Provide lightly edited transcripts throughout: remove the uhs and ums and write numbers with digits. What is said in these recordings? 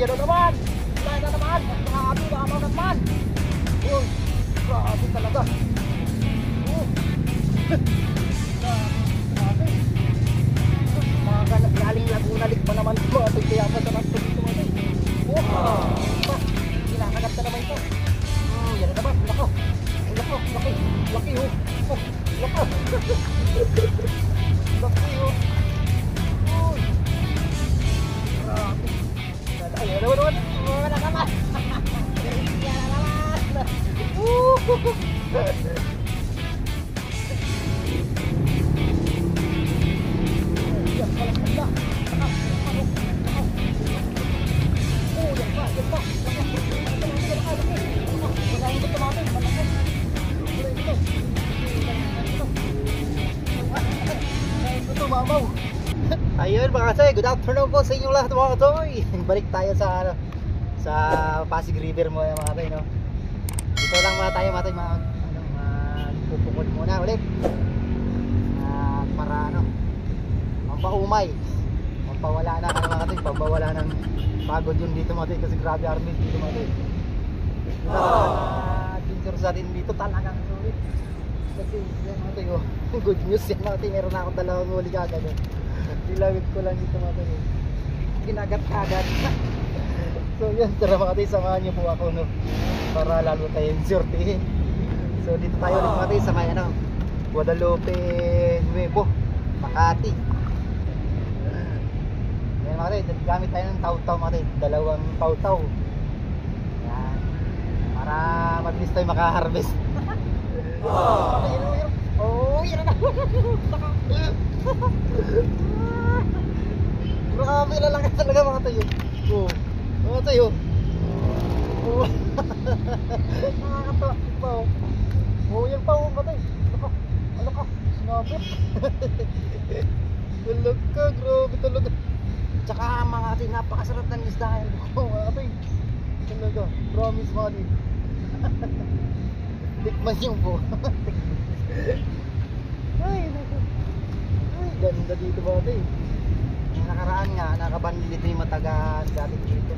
yan na naman. Wala na naman. Grabe, ano naman. Uy, grabe talaga. Grabe. Mga galing lagunalik pa naman mga ito. Kaya masarap ito dito mga ito. Kinakagat na naman ito. Yan na naman. Lako. Lako. Laki. Laki ho. Lako. Laki ho. Uy. Grabe. Ayun naman. Wala naman. Yan na naman. Ayun mga katoy, good afternoon po sa inyong lahat mga katoy. Balik tayo sa Pasig River mo mga katoy, no? Dito lang muna tayo mga katoy, magpupukod muna ulit para mampaumay, mampawala na kayo mga katoy, pampawala ng pagod yun dito mga katoy, kasi grabe army dito mga katoy. Adventure sa atin dito talagang sulit. Kasi yan mga katoy, good news yan mga katoy, meron na akong dalawang huli kagad. Dilawit ko lang dito mga katoy, kinagat-kagat. So yan, tara mga katoy, samahan niyo po ako, no, para lalo tayong surtihin. So dito tayo ulit mga katoy sa may Guadalupe Nuevo, Makati. Yan mga katoy, gamit tayo ng taw-taw mga katoy, dalawang taw-taw. Yan, para mabilis tayo makaharvest. Oh, yan na. Grabe lalaki talaga mga tayo. Mga tayo. Nakakatawa pa. Yan pa mga tayo. Ano ka? Sinabot. Tulog ka, grabe talaga. Tsaka mga tayo, napakasarap ng isda yan. Mga tayo. Talaga, promise mga tayo. Tikman yung po. Ay, ganda dito mga tayo. Yung nakaraan nga, nakabandi dito yung mga taga dati dito.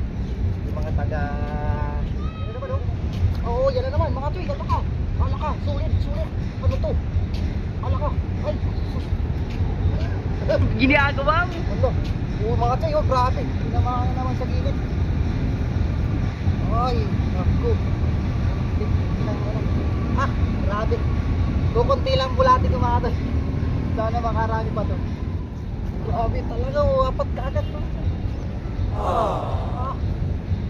Yung mga taga... Yan na naman o? Oo, yan na naman mga tayo, ganda ka. Kala ka, sulit. Ano to? Kala ka, ay. Ginagawa mo? Ano? Oo mga tayo, grabe. Pinamahan na naman sa gilid. Ay, naku. Grabe. Kukunti lang bulati ko mga tayo. Sana makarami pa to. Grabe talaga, apat kaagad to.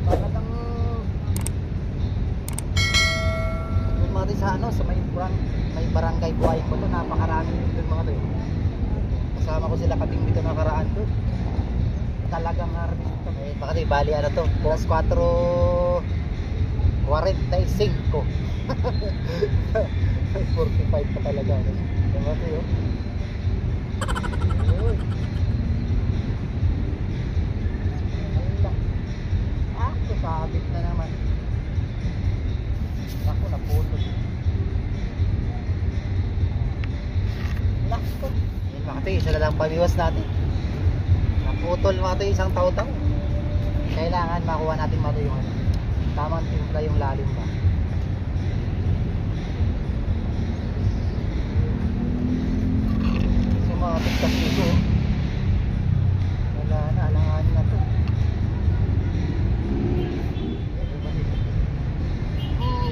Talagang yun mga tayo sa may barangay Buhayang ko to, napakarami dito mga tayo. Kasama ko sila kabing dito nakaraan to. Talagang harvest to. Baka tayo bali to, plus 4:45 45 pa talaga. Diba tayo? Uy. Sabit na naman. Naku, naputol. Naku. Yun mga tayo, isa na lang pamiwas natin. Naputol mga tayo, isang taw-taw. Kailangan makuha natin mga tayo yung tamang timpla yung lalim ba. Sumabit kasi ito. Wala na, alangan na to.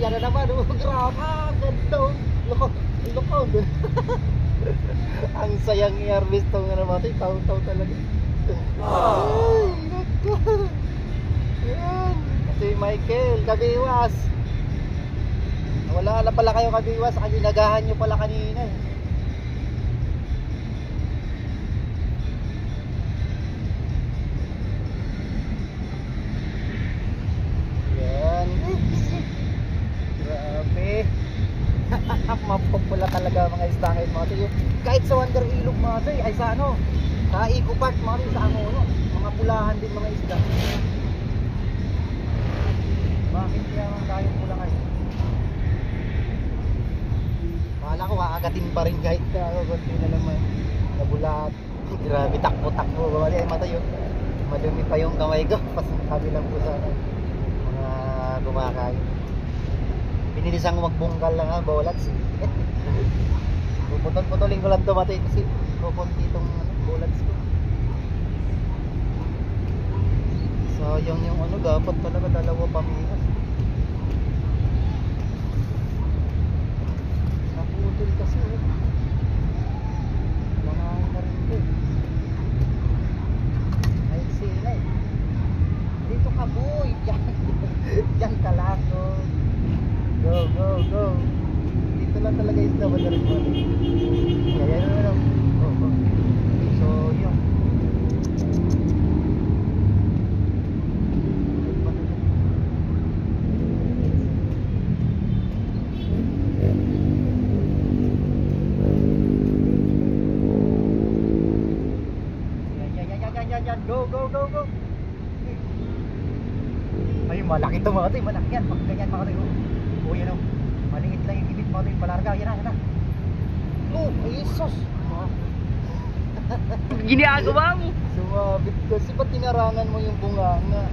Yan na naman, grabe, ganda. Loko. Ang sayang i-harvest to nga naman, taw-taw talaga. Ay, naku. Yan. Si Michael, kabiwas. Wala na pala kayo kabiwas, ginagahan nyo pala kanina eh. Yan. Grabe. Mapupula talaga mga isda ngayon mga tayo. Kahit sa Wonder Ilog mga tayo, ay sa sa Eco Park mga tayo, sa mga pulahan din mga isda. Bakit kaya tayong pula ngayon? Akala ko kakagatin pa rin kahit konti na naman nabulat. Grabe, takbo-takbo. Bawali ay mata yun. Madumi pa yung kamay ko. Pasabi lang po sa mga kumakain. Binilisang magbungkal lang ha, bolats. Puputol-putulin ko lang tumati kasi pupunti itong bolats ko. Sayang yung ano, dapat talaga dalawa paminas. Naputol kasi langahin na rin ito. Ay sila eh. Dito ka boy. Diyan ka lang. Go, go, go. Dito lang talaga isda ba na rin mo. Kaya yun ano. So yun. Yan. Go, go, go, go. Ay, malaki ito mga ito. Malaki yan. Pag ganyan mga ito. Oh, yan o. Maliit lang yung ibig mga ito. Palarga. Yan na. Oh, ay sus. Ginagawa mo. Sumabit kasi ba't tinarangan mo yung bunganga?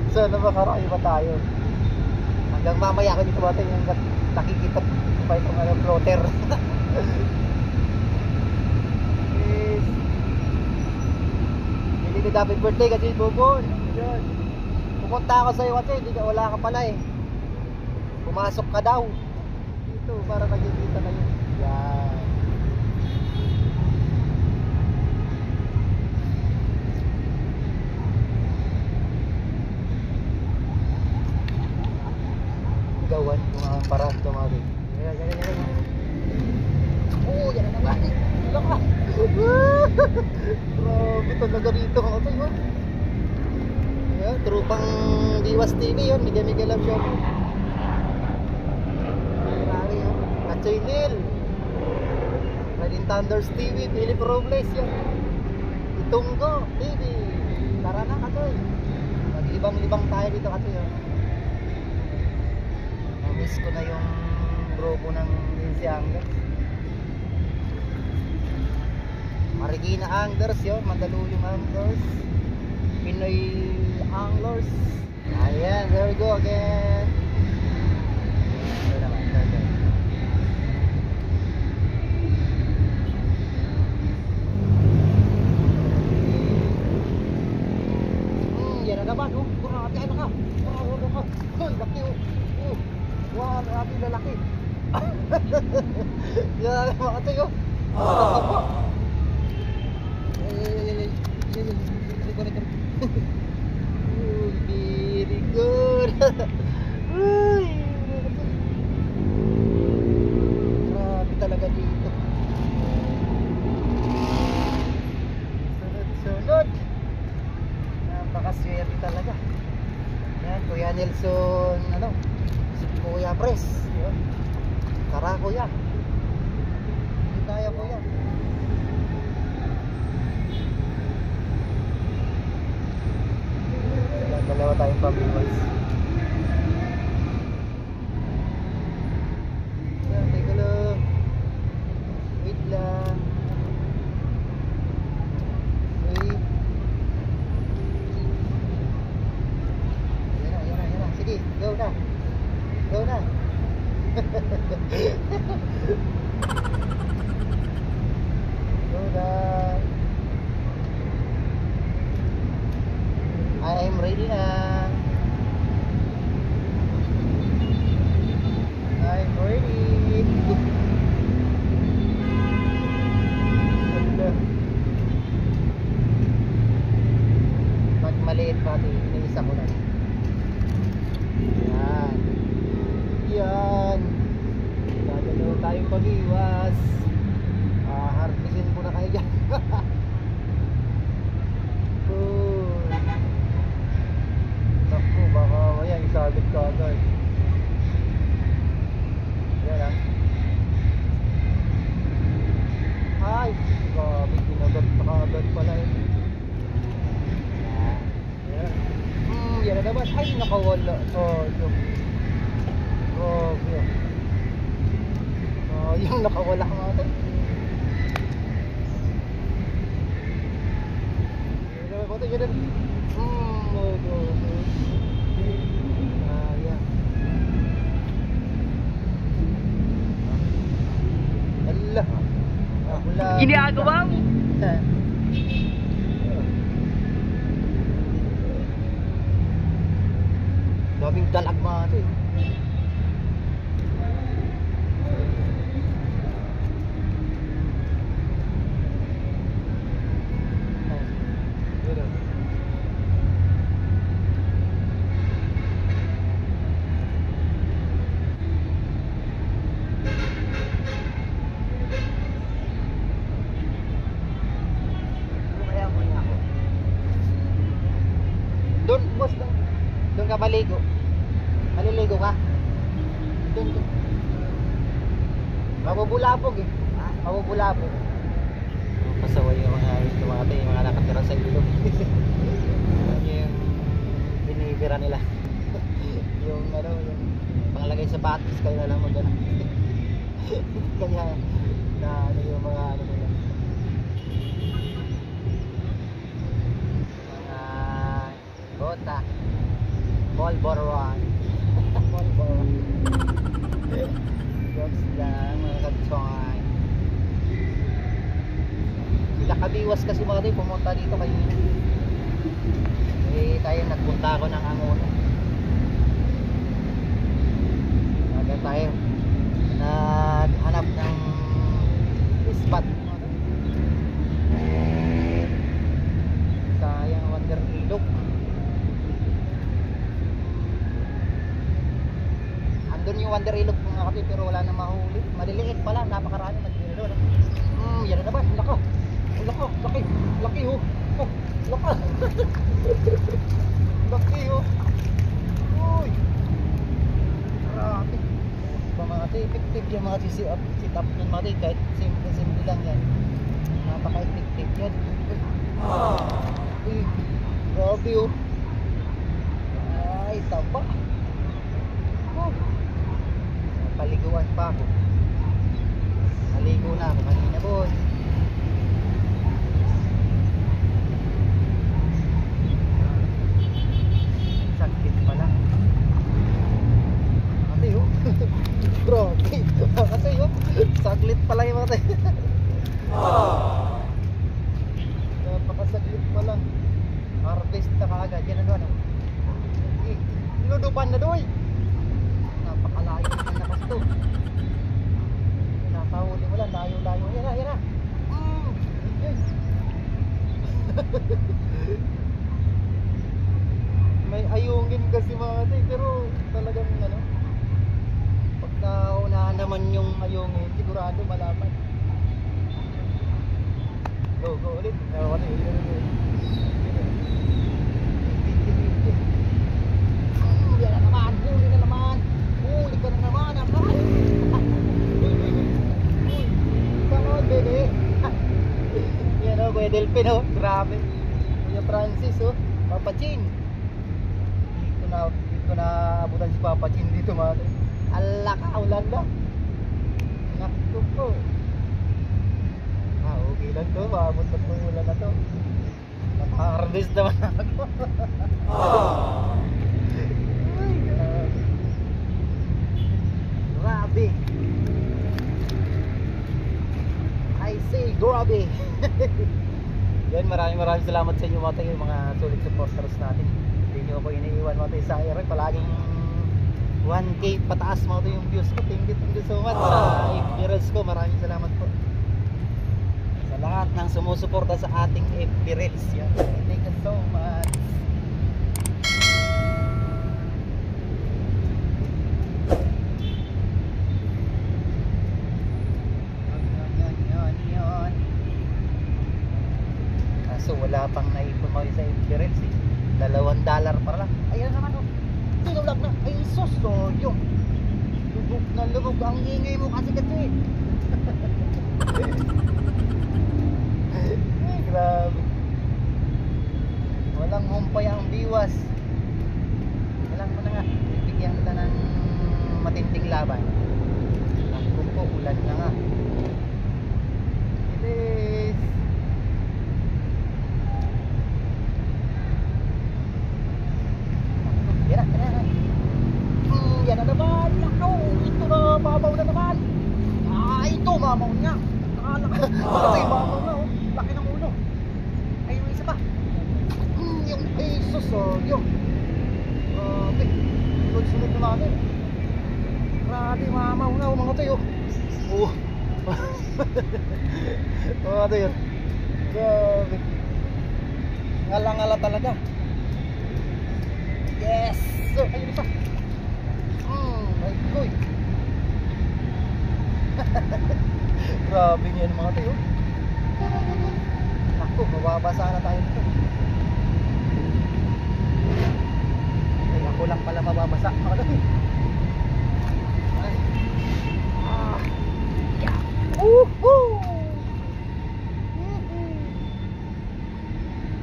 Sana makarami pa tayo. Hanggang mamaya ako dito natin yung nakikita pa itong floater. Yes. Hindi ni happy birthday kasi Bobon. Yan. Pupunta ako sa iyo kasi wala ka pala eh. Pumasok ka daw. Dito para nakikita kayo. Yan. Gawan yung mga parang tumawid. Yan. Oh, yan na naman. Wala ka. Grabe talaga dito ako tayo. Yan, trupang Diwas TV yun. Miguel Love Shop. Marami yun. Katsoy Lil. Riding Thunders TV. Philip Robles yun. Itunggo TV. Tara na Katsoy. Mag-libang-libang tayo dito Katsoy yun. Miss ko na yung grupo ng Lindsay Anglers. Marikina Anglers yun, Mandaluyong Anglers, Pinoy Anglers. Ayan, there we go again. Ito naman, ito. Yan na naman, oh. Kurang ati, ano ka? Hoy, laki, oh. Wow, marami lalaki. Yan, mga tayo. Very good. Grabe talaga dito. Sunod. Napakaswerte talaga. Yan, Kuya Nelson, ano? Kuya Pres. Tara kuya. Hindi kaya kuya. Dalawa tayong pambiwas. Yan, teka lang. Wait lang. Wait. Yan na. Sige, go na. Go na. Go na. I'm ready na. I'm ready. Pag maliit pati, iniisa ko na. Yan. Yan. Dadalaw tayong pag-iwas. Harpisin ko na kayo dyan. Naku, baka maya isagit ka agad. Yan ah. Ay, grabe, kinagat na kaagad pala eh. Yan. Yan na naman. Ay, nakawala. Oh, yun. Grabe. Sayang nakawala mga tayo. Yun mga tayo, yun. Ayan. Ala. Wala. Ginagawa mo. Daming dalag mga tayo. Doon, boss, doon ka maligo. Maliligo ka? Doon. Mabubulabog eh. Mabubulabog. Pasaway yung mga nakatira sa ilog. Yung binibira nila. Yung panglagay sa batis, kayo na lang magana. Kaya yung mga nila. Bota. Polvoron. Polvoron. Jokes lang mga katsoy. Sila kabiwas kasi mga tayo pumunta dito kayo. Eh tayo nagpunta ako ng Angono. Naga tayo naghanap ng spot. Sayang Wonder Ilog. Andun yung Wonder Ilog mga kapit pero wala nang mahuli. Maliliit pala, napakarami nagdiro. Yan na ba? Lako. Lako, laki. Laki ho. Oh, laka. Laki ho. Uy. Grabe. Mga kapit, effective yung mga sit up ng mga kapit. Kahit simple lang yan. Napaka-effective yan. Uy. Grabe ho. Ay, taba. Oh. Paliguan pa ako. Naligo na ako kanina boy. Sakit pala. Ate oh. Grabe. Ate oh. Saglit pala yung mga tayo. Napakasaglit pa lang. Harvest na kaagad. Yan ano. Ludupan na doy. Napakalayo ng lakas to. Nakahuli mo lang, layo-layo. Yan na. May ayungin kasi mga tay, pero talagang pag naunahan naman yung ayungin, sigurado malaman. Go ulit. Yan na naman, huli na naman. Huli ka na naman. Come on, baby. Yan o, Kuya Delphin o. Grabe. Kuya Francis o. Papa Chin. Dito na abutan si Papa Chin dito mga. Ala ka, ulan lang. Nakto po. Okay lang to. Maabot na po ulan na to. Naka-harvest naman ako. Grabe. I say grabe. Yan, maraming salamat sa inyo mga tayo, mga solid supporters natin. Hindi nyo ako iniiwan mga tayo sa air. Palaging 1K pataas mga tayo yung views ko. Thank you so much. Sa FB Reels ko, maraming salamat po sa lahat ng sumusuporta sa ating FB Reels. Yan. Thank you so much. So wala pang naipon mo sa FB eh. $2 pa lang. Ayan naman oh. Sinulag na. Ay sus, so yung lubog na lubog. Ang ingay mo kasi. Ay grabe. Walang humpay ang biwas. Walang mo na nga. Bibigyan kita ng matinding laban. Ang kuko, ulan na nga. mamaw niya. Akala ko. Kasi mamaw na oh. Laki ng ulo. Ayun yung isa pa. Yung Jesus oh. Yung. Grabe. Sunod na namin. Grabe mamaw na oh mga tayo. Oh. Mga tayo. Grabe. Ngala-ngala talaga. Yes! So, ayun isa. My God. Grabe niyan mga tayo. Naku, mababasa na tayo dito. Ay, ako lang pala mababasa mga tayo. Ay. Yeah. Woohoo!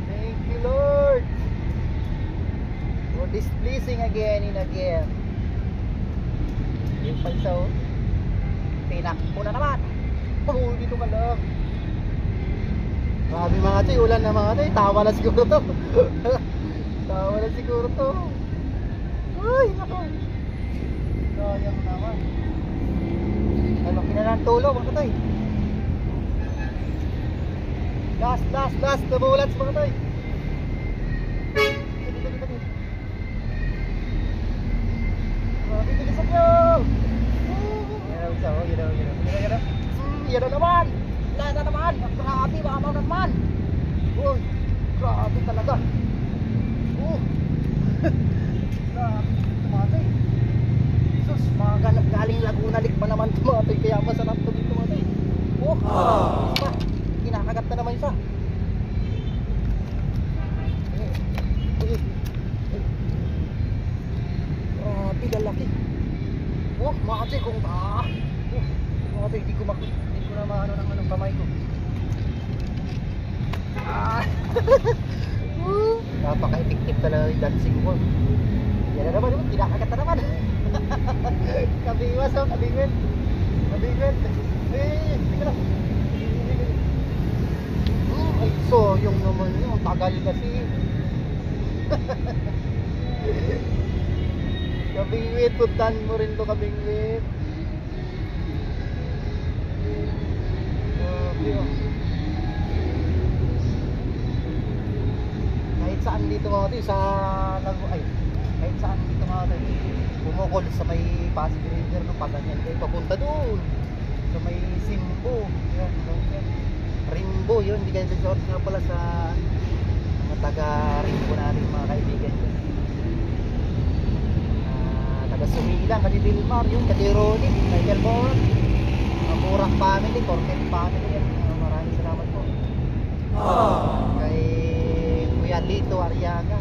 Thank you Lord for displeasing again and again. Yung pa isa oh. Tinakbo na naman. Oh, dito ka lang. Grabe mga tayo, ulan na mga tayo. Tawa na siguro to. Tawa na siguro to. Ay, nako. Sayang naman. Malaki na ng tulo mga tayo. Last, nabulat sa mga tayo. Grabe, bilisan nyo. Yan na naman. Wala na naman. Grabe, mamaw naman. Uy, grabe talaga. Grabe, tumatay. Sus, mga galing Laguna Lake pa naman tumatay. Kaya masarap to dito tumatay. Isa, kinakagat na naman isa. Grabe, lalaki. Makatay kung makatay, hindi ko na maano ng anong kamay ko. Napaka-effective talaga yung dancing mo. Yan na naman, kinakagat na naman. Kabiwas oh, kabingwit. Hindi ka lang. Ay, so yung naman yun, tagal kasi. Kabingwit, puntahan mo rin to kabingwit. Kahit saan dito mga tayo sa kahit saan dito mga tayo bumukol sa may Pasig River no, pag ganyan kayo papunta doon sa may Simbo yan, Rimbo yun, hindi kayo resort nga pala sa mga taga Rimbo natin mga kaibigan ko. Taga Sumilang, kadi Vilmar yun, kadi Ronnie, Michael Moore, Murang family, Cornet family yan. Maraming salamat po. Kay Kuya Lito Ariaga.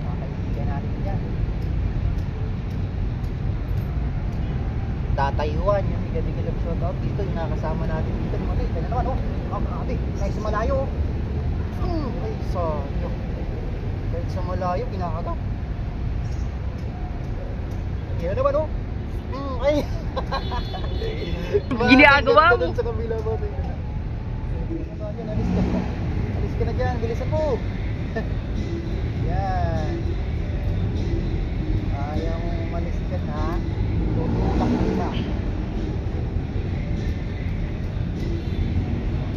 Mga kaibigan natin yan. Tatay Juan, yung bigay-bigay lang shout out dito, yung nakasama natin dito. Kaya na naman, grabe, kahit sa malayo. Kahit sa malayo, kinakagat. Kaya na naman, ay! Ginagawa mo? Sa kabila mo. Alis ka na dyan, bilisan mo. Yan. Ayaw mo umalis ka na. Tutulak kita.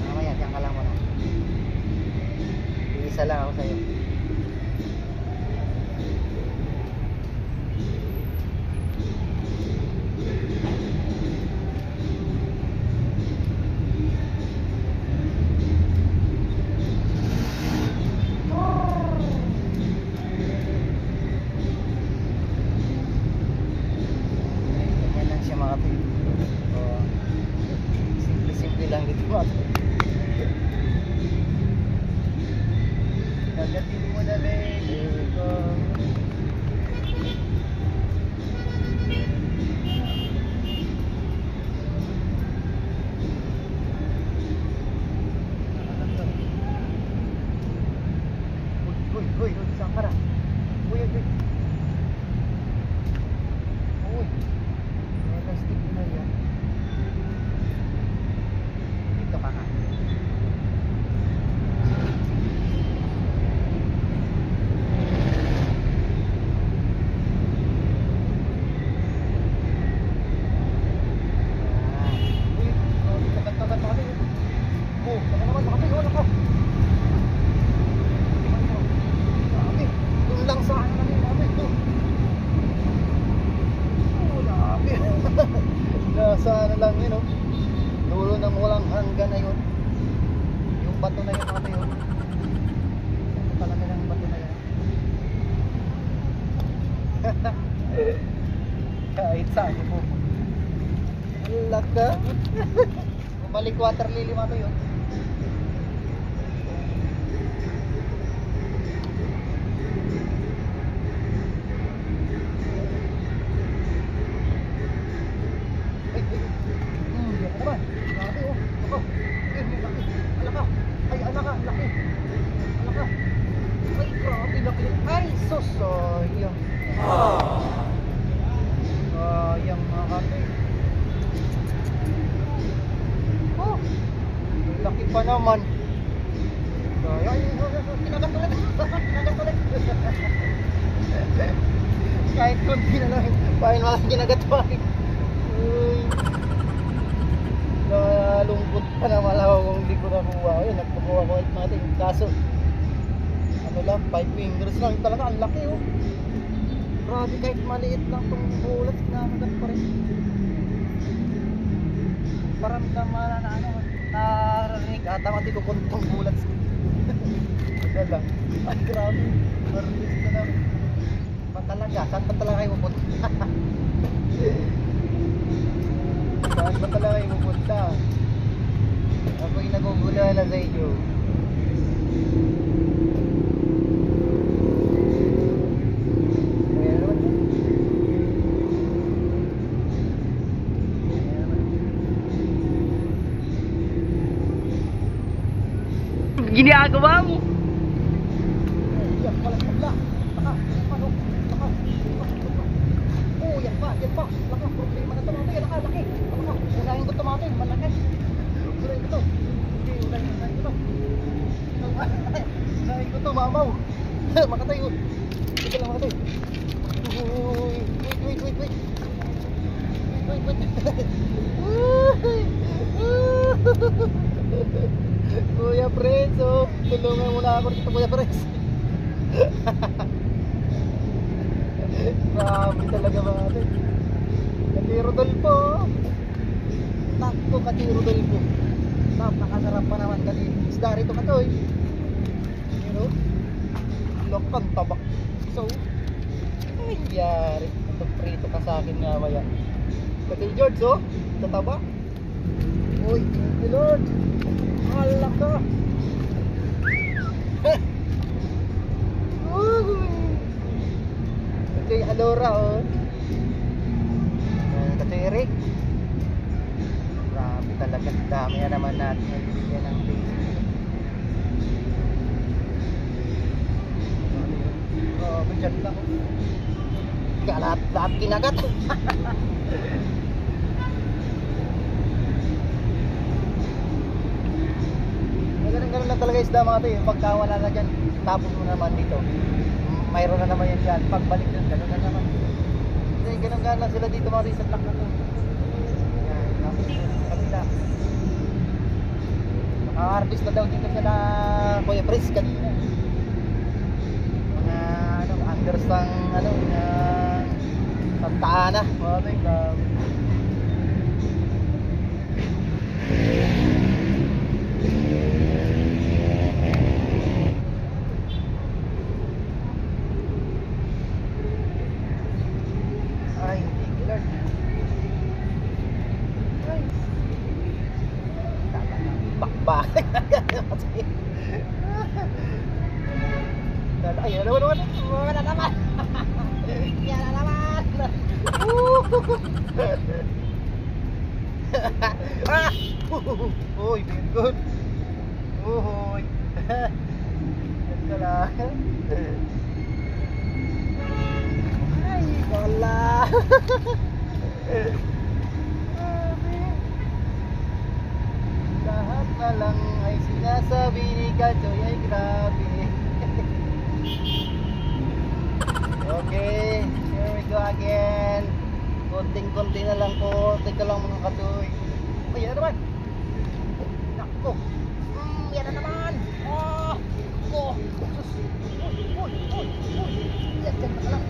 Mamaya, diyan ka lang mo na. Isa lang ako sa'yo. Simple lang dito mga nagatin mo na baby ko. Uy, saan ka na? Uy plastic na yan. Dito ka nga. hanggang walang hanggan na yun. Yung bato na yun mga tayo. Ito talaga ng bato na yan. Kahit saan mo. Laka. Bumalik water lily mga tayo. Sayang. Sayang mga kapit. Oh, laki pa naman. Sayang. Kinagat ulit. Kinagat ulit. Kahit kunti na lang. Pahin mga kinagat pa. Uy. Nalungkot pa naman ako kung hindi ko nakuha. Ayun, nagpakuha ko ulit natin. Kaso ano lang, 5 fingers lang talaga, ang laki oh. Grabe, kahit maliit lang itong bulat, nakagat pa rin. Parang tama na ano, narinig ata mati ko kung itong bulat. Wala lang. Ay grabe, marlis ka na. Pa talaga, saan pa talaga kayo pupunta? Saan pa talaga kayo pupunta? Ako'y nagugulala sa inyo. Ginagawa mo. Yan pala pala. Taka, ano? Taka. Oh, yan pa. Laka, problema na ito mga tayo. Laki. Laka, unahin ko ito mga tayo. Malaki. Unahin ko ito. Okay, unahin ko ito. Unahin ko ito, mamaw. Mga tayo. Ito lang mga tayo. Wait. Kuya Prince, oh. Tulungan mo na ako dito, Kuya Prince. Grabe talaga mga ate. Katiro Dolpo. Takto Katiro Dolpo. Napakasarap pa naman kasi isda rito katoy. You know? Lokang tabak. So, ay yari. Ito prito ka sa akin nga maya. Kasi George, oh. Tataba. Uy, thank you Lord. Hala ka. Katoy Alora, oh. Katoy Eric. Grabe talaga. Dami na naman natin nabibigyan ng basic. Grabe dyan lang. Lahat kinagat. Ganun lang talaga isda mga tayo. Pagka wala na dyan, tapos mo naman dito. Mayroon na naman yan dyan. Pagbalik dyan, ganun na naman. Kasi ganun lang sila dito mga tayo sa plak na to. Yan, tapos kabila. Naka-harvest na daw dito sila Kuya Prince kanina. Mga ano, unders ng ano, Santa Ana mga tayo. Ay, thank you Lord. Ay. Bakbak. Ay, ano naman? Wala naman. Yan na naman. Ah! Uy, very good. Uy. Yan ka lang. Ay, wala. Lahat na lang ay sinasabi ni Kachoy ay grabe. Okay, here we go again. Konting-konti na lang po. Teka lang mga Kachoy. Ay, yan na naman. Nako. Yan na naman. Oh, oh. Uy. Yan ka lang.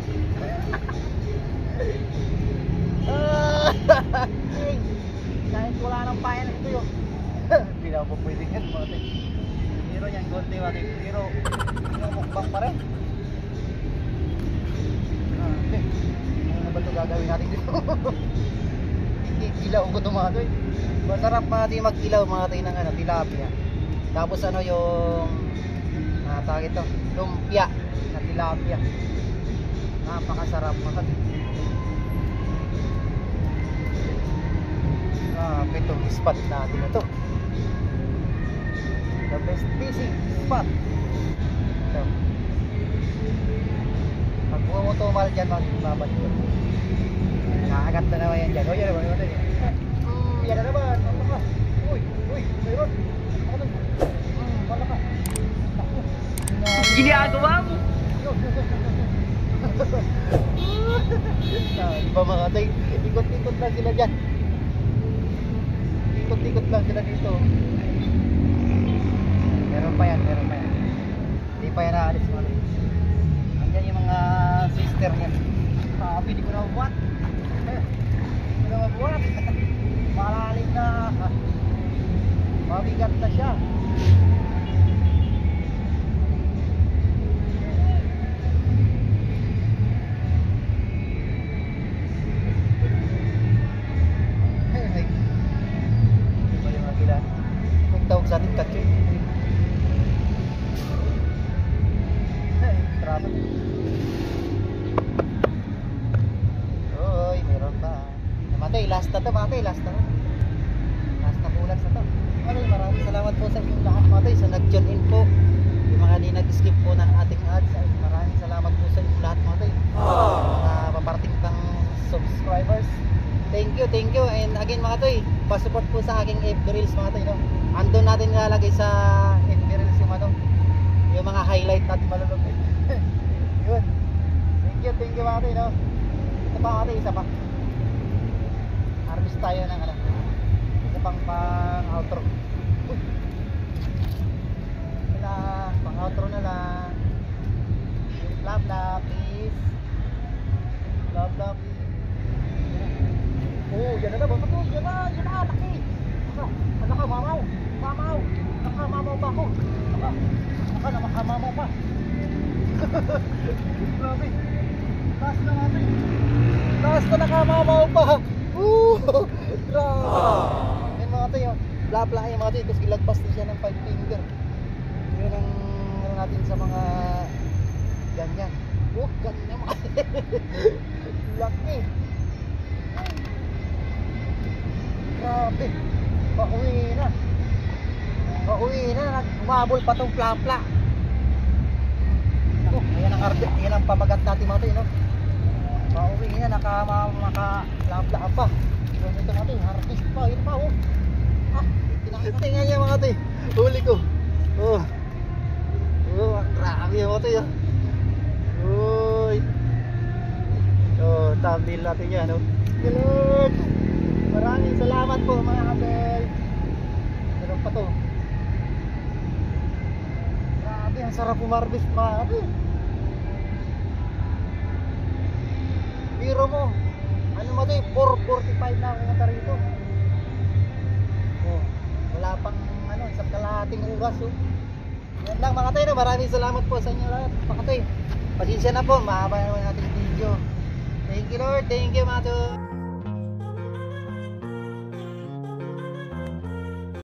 Kahit wala ng bayan ito yun. ako po pwede yan mga tay. Pero yan konti mga tay. Pero mukbang pa rin. Ano ba ito gagawin natin dito? Ilaw ko ito mga tay. Masarap mga tay mag-ilaw mga tay ng ano, tilapia. Tapos ano yung tawag ito, lumpia na tilapia. Napakasarap mga tay. Itong spot natin na to, the best fishing spot. Ito, pag bumutumal dyan magbabalik ko, nakagat na naman yan dyan. O yan naman yan na naman. Uy mayroon wala ka. Ginagawa mo. Diba mga tay, ikot-ikot lang sila dyan. Ikot-ikot lang sila dito. Meron pa yan. Hindi pa yan naalis mga tay. Andyan yung mga sister niya. Hindi ko na mabuhat. Malalim na. Mabigat na siya. Tawag sa atin katyo. Travel. Uy, meron pa. Namatay, last na to matay, last na bulan sa to. Maraming salamat po sa inyong lahat matay sa nag-tune in po. Yung mga di nag-skip po ng ating ads, ay maraming salamat po sa inyong lahat matay. Mga paparating pang subscribers. Thank you. And again mga toy, pa-support po sa aking FB Reels mga toy, no? Andun natin nilalagay sa FB Reels yung ano, yung mga highlight natin malulupit. Yun. Thank you mga toy, no? Ito pa mga toy, isa pa. Harvest tayo ng ano, isa pang outro. Pang outro na lang. Blah blah please. Blah blah please. Oh, yan na ba? Yan na, laki. Mamaw pa ako. Nakamamaw pa. Grabe. Taas na natin. Taas na nakamamaw pa. Grabe. Yan mga tayo. Bla-bla yung mga tayo. Tapos gilagpas na siya ng 5 finger. Yun ang ano natin sa mga ganyan. Ganyan mga laki. Grabe. Pauwi na. Umabol pa tong plapla. Ayan ang arde. Ayan ang pamagat natin mga tayo, no? Pauwi na. Naka-plapla pa. Ito natin. Harvest pa. Yun pa, oh. Tingnan niya mga tayo. Huli ko. Grabe mga tayo. Uy. Thumbnail natin yan, no? Galing. Maraming salamat po mga kabel. Meron pa to. Grabe, ang sarap umarbis mga kabel. Biro mo, ano mo ito eh, 4:45 na ako nata rito. Wala pang ano, isang kalahating oras. Yan lang mga tayo, maraming salamat po sa inyo lahat mga tayo. Pasensya na po, mahaba naman natin video. Thank you Lord, thank you mga tayo.